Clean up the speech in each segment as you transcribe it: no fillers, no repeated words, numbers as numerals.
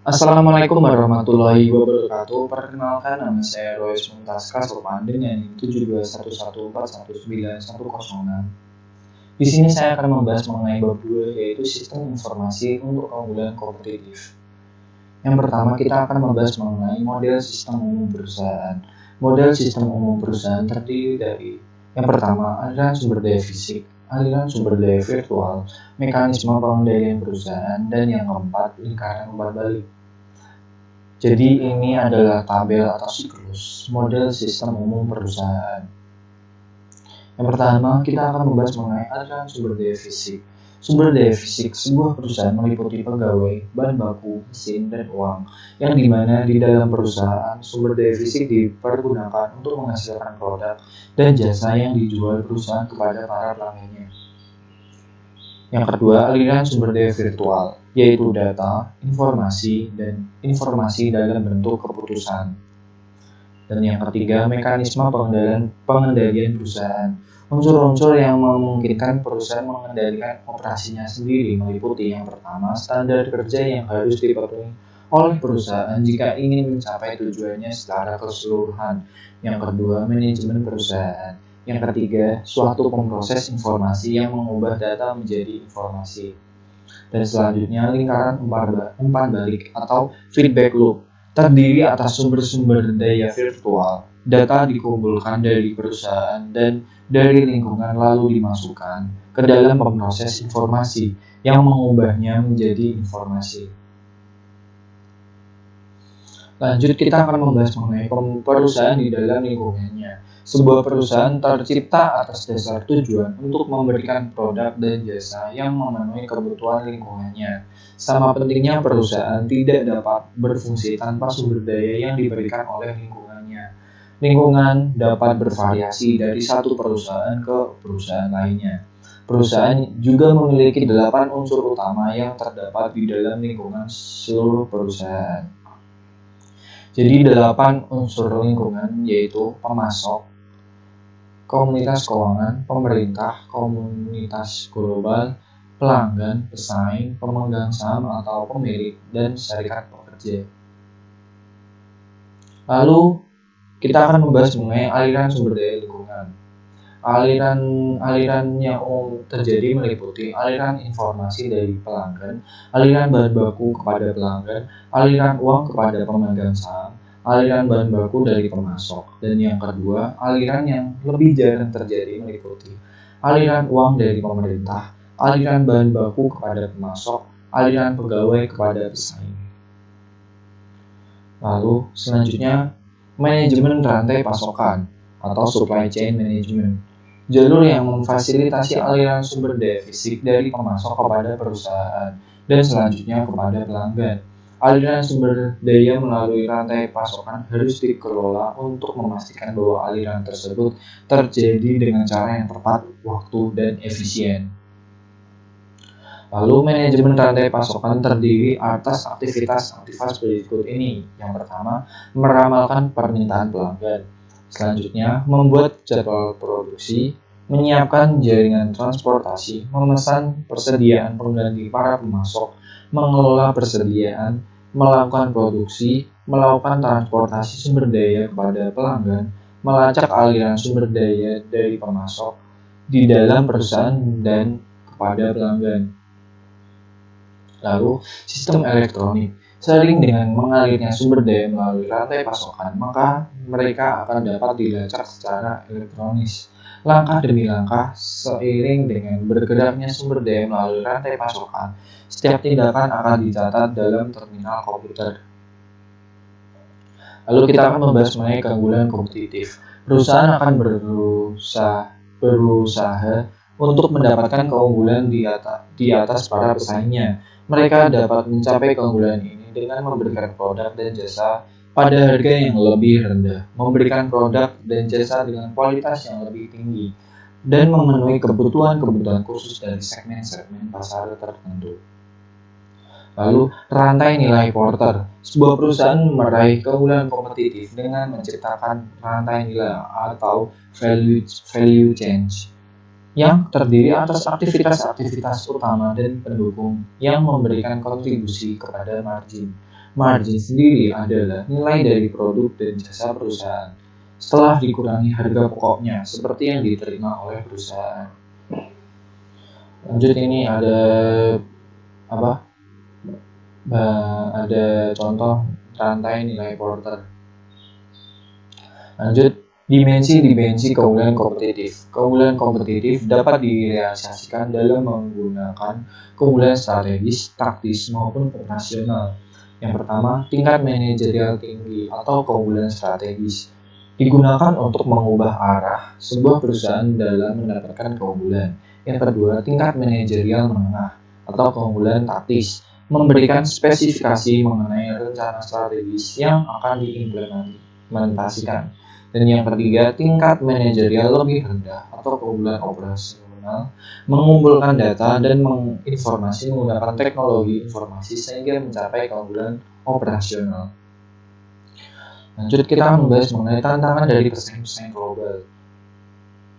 Assalamualaikum warahmatullahi wabarakatuh. Perkenalkan, nama saya Royce Muntaska Sopan dengan NIM 171141910. Di sini saya akan membahas mengenai bab 2, yaitu sistem informasi untuk keunggulan kompetitif. Yang pertama, kita akan membahas mengenai model sistem umum perusahaan. Model sistem umum perusahaan terdiri dari yang pertama, aliran sumber daya fisik, aliran sumber daya virtual, mekanisme pengendalian perusahaan, dan yang keempat, lingkaran umpan balik. Jadi ini adalah tabel atau siklus model sistem umum perusahaan. Yang pertama, kita akan membahas mengenai aliran sumber daya fisik. Sumber daya fisik sebuah perusahaan meliputi pegawai, bahan baku, mesin, dan uang, yang dimana di dalam perusahaan sumber daya fisik dipergunakan untuk menghasilkan produk dan jasa yang dijual perusahaan kepada para pelanggannya. Yang kedua, aliran sumber daya virtual, yaitu data, informasi, dan informasi dalam bentuk keputusan. Dan yang ketiga, mekanisme pengendalian perusahaan. Unsur-unsur yang memungkinkan perusahaan mengendalikan operasinya sendiri meliputi yang pertama, standar kerja yang harus dipenuhi oleh perusahaan jika ingin mencapai tujuannya secara keseluruhan. Yang kedua, manajemen perusahaan. Yang ketiga, suatu pemproses informasi yang mengubah data menjadi informasi. Dan selanjutnya, lingkaran umpan balik atau feedback loop terdiri atas sumber-sumber daya virtual. Data dikumpulkan dari perusahaan dan dari lingkungan lalu dimasukkan ke dalam pemproses informasi yang mengubahnya menjadi informasi. Lanjut, kita akan membahas mengenai perusahaan di dalam lingkungannya. Sebuah perusahaan tercipta atas dasar tujuan untuk memberikan produk dan jasa yang memenuhi kebutuhan lingkungannya. Sama pentingnya perusahaan tidak dapat berfungsi tanpa sumber daya yang diberikan oleh lingkungannya. Lingkungan dapat bervariasi dari satu perusahaan ke perusahaan lainnya. Perusahaan juga memiliki 8 unsur utama yang terdapat di dalam lingkungan seluruh perusahaan. Jadi 8 unsur lingkungan yaitu pemasok, komunitas keuangan, pemerintah, komunitas global, pelanggan, pesaing, pemegang saham atau pemilik, dan serikat pekerja. Lalu kita akan membahas mengenai aliran sumber daya lingkungan. Aliran yang umum terjadi meliputi aliran informasi dari pelanggan, aliran bahan baku kepada pelanggan, aliran uang kepada pemegang saham, aliran bahan baku dari pemasok. Dan yang kedua, aliran yang lebih jarang terjadi meliputi aliran uang dari pemerintah, aliran bahan baku kepada pemasok, aliran pegawai kepada pesaing. Lalu selanjutnya, manajemen rantai pasokan atau supply chain management. Jalur yang memfasilitasi aliran sumber daya fisik dari pemasok kepada perusahaan dan selanjutnya kepada pelanggan. Aliran sumber daya melalui rantai pasokan harus dikelola untuk memastikan bahwa aliran tersebut terjadi dengan cara yang tepat, waktu, dan efisien. Lalu manajemen rantai pasokan terdiri atas aktivitas berikut ini. Yang pertama, meramalkan permintaan pelanggan. Selanjutnya, membuat jadwal produksi, menyiapkan jaringan transportasi, memesan persediaan pengganti para pemasok, mengelola persediaan, melakukan produksi, melakukan transportasi sumber daya kepada pelanggan, melacak aliran sumber daya dari pemasok di dalam perusahaan dan kepada pelanggan. Lalu, sistem elektronik. Sering dengan mengalirnya sumber daya melalui rantai pasokan, maka mereka akan dapat dilacak secara elektronis. Langkah demi langkah, seiring dengan bergeraknya sumber daya melalui rantai pasokan, setiap tindakan akan dicatat dalam terminal komputer. Lalu kita akan membahas mengenai keunggulan kompetitif. Perusahaan akan berusaha untuk mendapatkan keunggulan di atas para pesaingnya. Mereka dapat mencapai keunggulan ini dengan memberikan produk dan jasa pada harga yang lebih rendah, memberikan produk dan jasa dengan kualitas yang lebih tinggi, dan memenuhi kebutuhan-kebutuhan khusus dari segmen-segmen pasar tertentu. Lalu, rantai nilai Porter. Sebuah perusahaan meraih keunggulan kompetitif dengan menciptakan rantai nilai atau value chain yang terdiri atas aktivitas-aktivitas utama dan pendukung yang memberikan kontribusi kepada margin. Margin sendiri adalah nilai dari produk dan jasa perusahaan setelah dikurangi harga pokoknya seperti yang diterima oleh perusahaan. Lanjut, ini ada apa? Ada contoh rantai nilai Porter. Lanjut, dimensi keunggulan kompetitif. Keunggulan kompetitif dapat direalisasikan dalam menggunakan keunggulan strategis, taktis, maupun operasional. Yang pertama, tingkat manajerial tinggi atau keunggulan strategis digunakan untuk mengubah arah sebuah perusahaan dalam mendapatkan keunggulan. Yang kedua, tingkat manajerial menengah atau keunggulan taktis memberikan spesifikasi mengenai rencana strategis yang akan diimplementasikan. Dan yang ketiga, tingkat manajerial lebih rendah atau keunggulan operasional mengumpulkan data dan menginformasi menggunakan teknologi informasi sehingga mencapai keunggulan operasional. Lanjut, kita akan membahas mengenai tantangan dari pesaing global.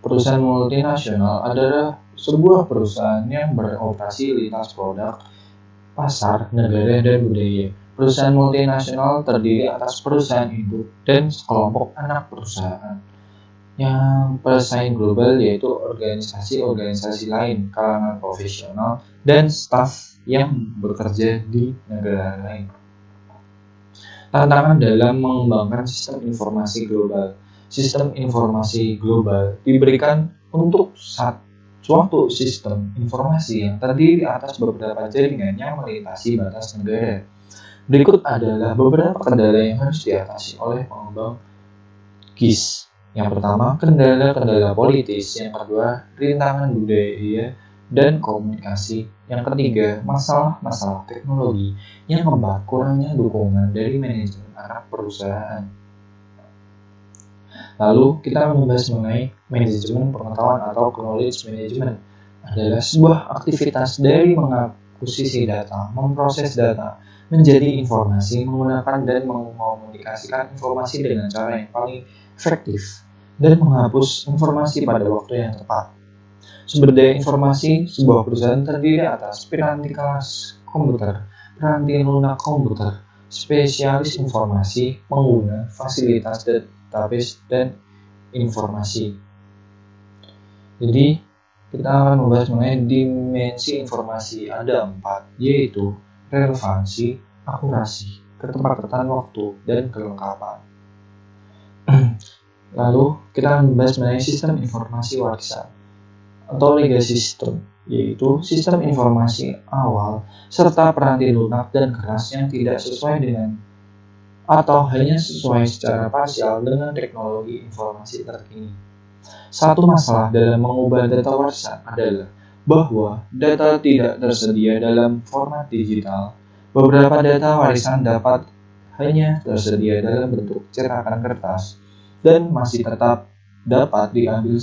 Perusahaan multinasional adalah sebuah perusahaan yang beroperasi lintas produk, pasar, negara, dan budaya. Perusahaan multinasional terdiri atas perusahaan induk dan sekelompok anak perusahaan. Yang pesaing global yaitu organisasi-organisasi lain, kalangan profesional, dan staf yang bekerja di negara lain. Tantangan dalam mengembangkan sistem informasi global. Sistem informasi global diberikan untuk suatu sistem informasi yang terdiri atas beberapa jaringan yang melintasi batas negara. Berikut adalah beberapa kendala yang harus diatasi oleh pengembang GIS. Yang pertama, kendala-kendala politis. Yang kedua, rintangan budaya dan komunikasi. Yang ketiga, masalah-masalah teknologi. Yang keempat, kurangnya dukungan dari manajemen anak perusahaan. Lalu kita membahas mengenai manajemen pengetahuan atau knowledge management. Adalah sebuah aktivitas dari mengakuisisi data, memproses data menjadi informasi, menggunakan dan mengkomunikasikan informasi dengan cara yang paling efektif, dan menghapus informasi pada waktu yang tepat. Sumber daya informasi sebuah perusahaan terdiri atas piranti kelas komputer, piranti lunak komputer, spesialis informasi, pengguna, fasilitas database, dan informasi. Jadi, kita akan membahas mengenai dimensi informasi. Ada 4, yaitu relevansi, akurasi, ketepatan waktu, dan kelengkapan. Lalu, kita akan membahas mengenai sistem informasi warisan atau legacy system, yaitu sistem informasi awal serta piranti lunak dan keras yang tidak sesuai dengan atau hanya sesuai secara parsial dengan teknologi informasi terkini. Satu masalah dalam mengubah data warisan adalah bahwa data tidak tersedia dalam format digital. Beberapa data warisan dapat hanya tersedia dalam bentuk cetakan kertas dan masih tetap dapat diambil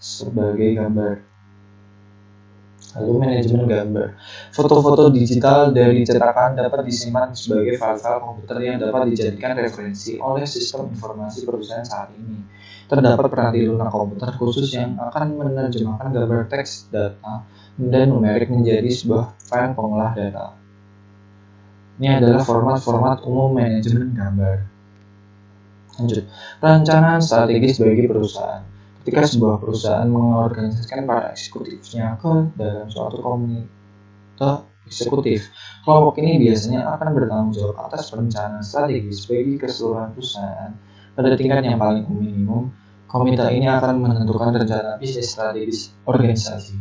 sebagai gambar. Lalu manajemen gambar. Foto-foto digital dari cetakan dapat disimpan sebagai file-file komputer yang dapat dijadikan referensi oleh sistem informasi perusahaan saat ini. Terdapat piranti lunak komputer khusus yang akan menerjemahkan gambar teks, data, dan numerik menjadi sebuah file pengolah data. Ini adalah format-format umum manajemen gambar. Lanjut, perencanaan strategis bagi perusahaan. Ketika sebuah perusahaan mengorganisasikan para eksekutifnya ke dalam suatu komite eksekutif, kelompok ini biasanya akan bertanggung jawab atas perencanaan strategis bagi keseluruhan perusahaan. Pada tingkat yang paling minimum, komite ini akan menentukan rencana bisnis strategis organisasi.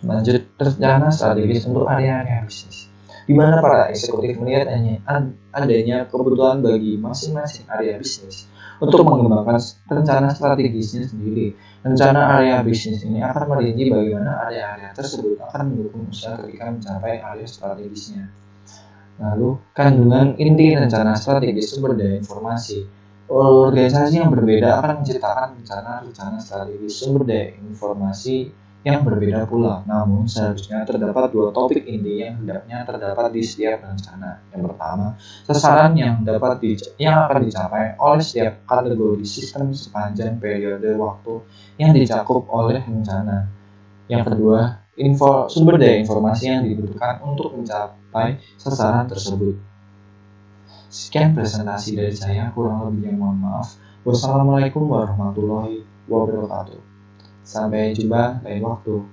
Lanjut, rencana strategis untuk area-area bisnis, di mana para eksekutif melihat adanya kebutuhan bagi masing-masing area bisnis untuk mengembangkan rencana strategisnya sendiri. Rencana area bisnis ini akan merinci bagaimana area-area tersebut akan mendukung usaha ketika mencapai area strategisnya. Lalu, kandungan inti rencana strategis sumber daya informasi. Organisasi yang berbeda akan menciptakan rencana strategis sumber daya informasi yang berbeda pula. Namun, seharusnya terdapat 2 topik inti yang hendaknya terdapat di setiap rencana. Yang pertama, sasaran yang akan dicapai oleh setiap kategori sistem sepanjang periode waktu yang dicakup oleh rencana. Yang kedua, sumber daya informasi yang dibutuhkan untuk mencapai sasaran tersebut. Sekian presentasi dari saya, kurang lebihnya mohon maaf. Wassalamualaikum warahmatullahi wabarakatuh. Sampai jumpa lain waktu.